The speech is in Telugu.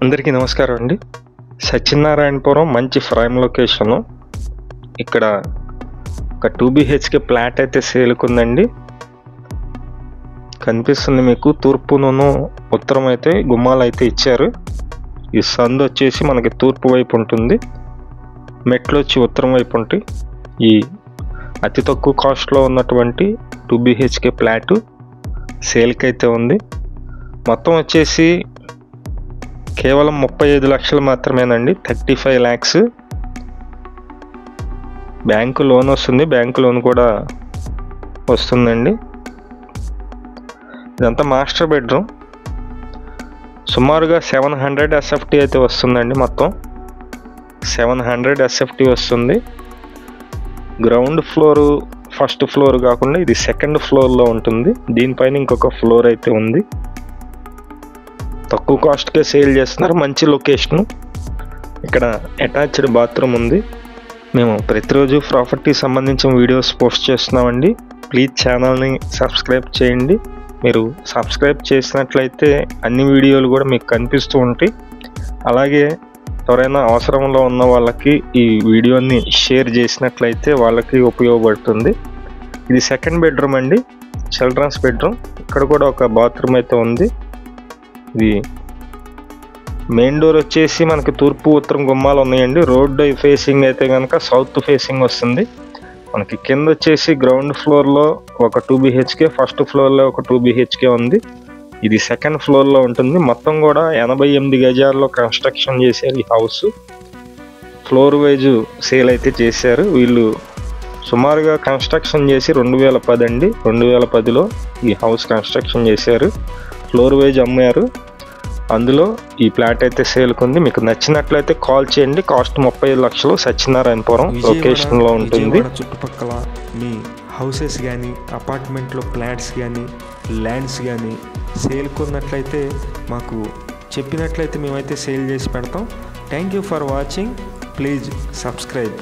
అందరికీ నమస్కారం అండి. సత్యనారాయణపురం మంచి ప్రైమ్ లొకేషను. ఇక్కడ ఒక 2 BHK ఫ్లాట్ అయితే సేల్కుందండి. కనిపిస్తుంది మీకు. తూర్పును ఉత్తరం అయితే గుమ్మాలు అయితే ఇచ్చారు. ఈ సందు వచ్చేసి మనకి తూర్పు వైపు ఉంటుంది, మెట్లు వచ్చి ఉత్తరం వైపు ఉంటాయి. ఈ అతి తక్కువ కాస్ట్లో ఉన్నటువంటి 2 BHK ఫ్లాట్ సేల్కి అయితే ఉంది. మొత్తం వచ్చేసి కేవలం 35 లక్షలు మాత్రమేనండి. 35 lakhs. బ్యాంకు లోన్ వస్తుంది, బ్యాంకు లోన్ కూడా వస్తుందండి. ఇదంతా మాస్టర్ బెడ్రూమ్. సుమారుగా 700 SFT అయితే వస్తుందండి. మొత్తం 700 SFT వస్తుంది. గ్రౌండ్ ఫ్లోరు ఫస్ట్ ఫ్లోర్ కాకుండా ఇది సెకండ్ ఫ్లోర్లో ఉంటుంది. దీనిపైన ఇంకొక ఫ్లోర్ అయితే ఉంది. తక్కువ కాస్ట్కే సేల్ చేస్తున్నారు. మంచి లొకేషను. ఇక్కడ అటాచ్డ్ బాత్రూమ్ ఉంది. మేము ప్రతిరోజు ప్రాపర్టీ సంబంధించిన వీడియోస్ పోస్ట్ చేస్తున్నామండి. ప్లీజ్ ఛానల్ని సబ్స్క్రైబ్ చేయండి. మీరు సబ్స్క్రైబ్ చేసినట్లయితే అన్ని వీడియోలు కూడా మీకు కనిపిస్తూ ఉంటాయి. అలాగే ఎవరైనా అవసరంలో ఉన్న వాళ్ళకి ఈ వీడియోని షేర్ చేసినట్లయితే వాళ్ళకి ఉపయోగపడుతుంది. ఇది సెకండ్ బెడ్రూమ్ అండి, చిల్డ్రన్స్ బెడ్రూమ్. ఇక్కడ కూడా ఒక బాత్రూమ్ అయితే ఉంది. ఇది మెయిన్ డోర్ వచ్చేసి మనకి తూర్పు ఉత్తరం గుమ్మాలు ఉన్నాయండి. రోడ్ ఫేసింగ్ అయితే కనుక సౌత్ ఫేసింగ్ వస్తుంది. మనకి కింద వచ్చేసి గ్రౌండ్ ఫ్లోర్లో ఒక 2 BHK, ఫస్ట్ ఫ్లోర్లో ఒక 2 BHK ఉంది. ఇది సెకండ్ ఫ్లోర్లో ఉంటుంది. మొత్తం కూడా 88 గజాల్లో కన్స్ట్రక్షన్ చేశారు ఈ హౌస్. ఫ్లోర్ వైజ్ సేల్ అయితే చేశారు. వీళ్ళు సుమారుగా కన్స్ట్రక్షన్ చేసి 2010 అండి. 2010లో ఈ హౌస్ కన్స్ట్రక్షన్ చేశారు. ఫ్లోర్ వైజ్ అమ్మారు. అందులో ఈ ఫ్లాట్ అయితే సేల్కుంది. మీకు నచ్చినట్లయితే కాల్ చేయండి. కాస్ట్ 35 లక్షలు. సత్యనారాయణపురం లొకేషన్లో ఉంటుంది. చుట్టుపక్కల మీ హౌసెస్ కానీ, అపార్ట్మెంట్లో ఫ్లాట్స్ కానీ, ల్యాండ్స్ కానీ సేల్కున్నట్లయితే మాకు చెప్పినట్లయితే మేమైతే సేల్ చేసి పెడతాం. Thank you for watching. Please subscribe.